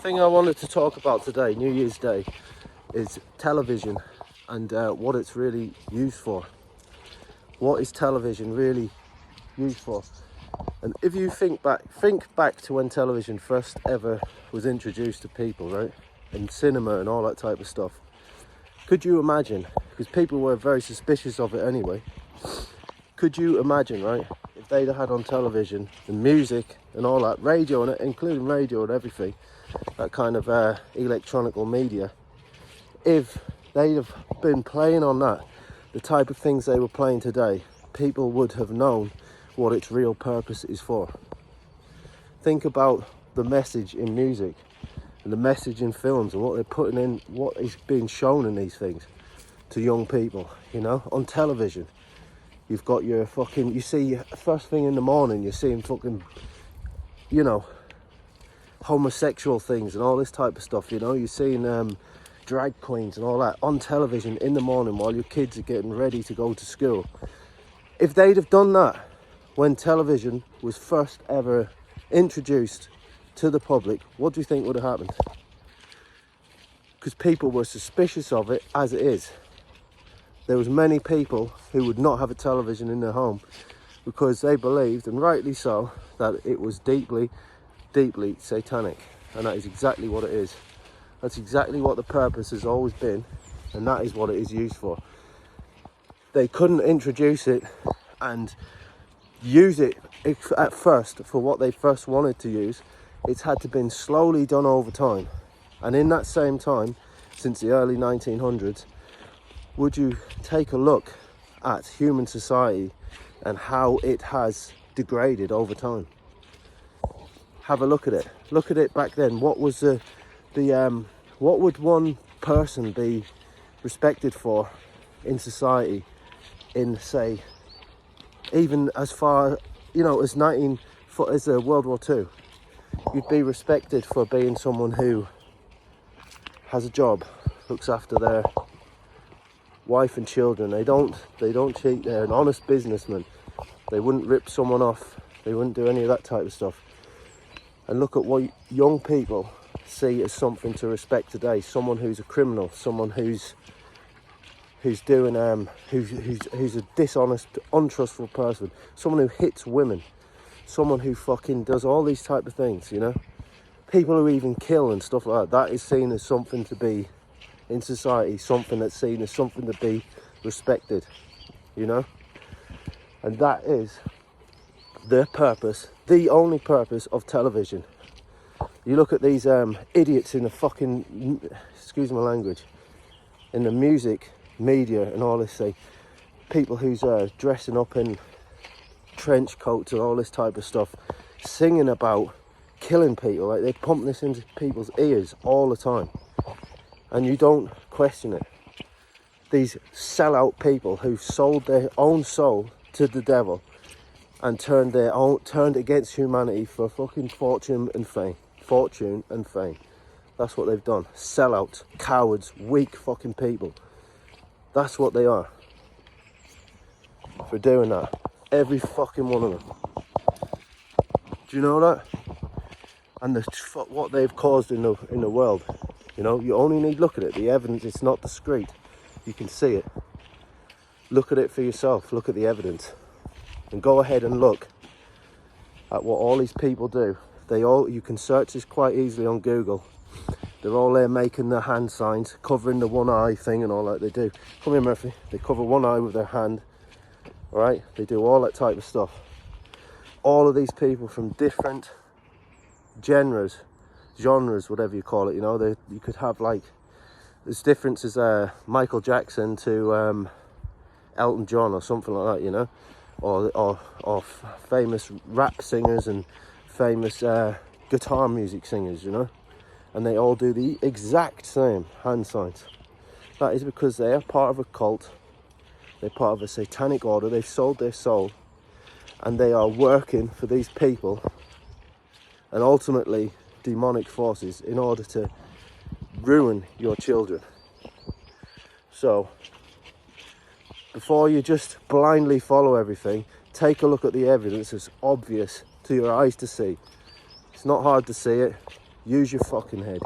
thing I wanted to talk about today, New Year's Day, is television and what it's really used for. What is television really used for? And if you think back to when television first ever was introduced to people, right? And cinema and all that type of stuff. Could you imagine, because people were very suspicious of it anyway, could you imagine, right, if they'd have had on television the music and all that, radio and including radio and everything, that kind of electronical media, if they'd have been playing on that, the type of things they were playing today, people would have known what its real purpose is for. Think about the message in music and the message in films and what they're putting in, what is being shown in these things to young people, you know, on television. You've got your fucking, you see first thing in the morning, you're seeing fucking, you know, homosexual things and all this type of stuff, you know. You're seeing drag queens and all that on television in the morning while your kids are getting ready to go to school. If they'd have done that when television was first ever introduced to the public, what do you think would have happened? Because people were suspicious of it as it is. There was many people who would not have a television in their home because they believed, and rightly so, that it was deeply, deeply satanic. And that is exactly what it is. That's exactly what the purpose has always been, and that is what it is used for. They couldn't introduce it and use it at first for what they first wanted to use. It's had to been slowly done over time. And in that same time, since the early 1900s, would you take a look at human society and how it has degraded over time? Have a look at it. Look at it back then. What was what would one person be respected for in society in, say, even as far, you know, as World War II? You'd be respected for being someone who has a job, looks after their wife and children. They don't cheat. They're an honest businessman. They wouldn't rip someone off. They wouldn't do any of that type of stuff. And look at what young people see as something to respect today. Someone who's a criminal, someone who's doing who's a dishonest, untrustful person, someone who hits women, someone who fucking does all these type of things, you know. People who even kill and stuff like that. That is seen as something to be in society, something that's seen as something to be respected, you know. And that is the purpose, the only purpose of television. You look at these idiots in the fucking, excuse my language, in the music media and all this, say, people who's dressing up in trench coats and all this type of stuff, singing about killing people. Like, they pump this into people's ears all the time, and you don't question it. These sellout people who've sold their own soul to the devil and turned against humanity for fucking fortune and fame. That's what they've done. Sellouts, cowards, weak fucking people. That's what they are for doing that. Every fucking one of them. Do you know that? And what they've caused in the world. You know, you only need to look at it. The evidence, it's not discreet. You can see it. Look at it for yourself. Look at the evidence. And go ahead and look at what all these people do. You can search this quite easily on Google. They're all there making their hand signs, covering the one eye thing and all that they do. Come here, Murphy. They cover one eye with their hand. All right? They do all that type of stuff. All of these people from different genres, whatever you call it, you know, you could have, like, there's differences, Michael Jackson to Elton John or something like that, you know, or famous rap singers and famous guitar music singers, you know, and they all do the exact same hand signs. That is because they are part of a cult. They're part of a satanic order. They've sold their soul, and they are working for these people and ultimately demonic forces in order to ruin your children. So before you just blindly follow everything, take a look at the evidence. It's obvious to your eyes to see. It's not hard to see it. Use your fucking head.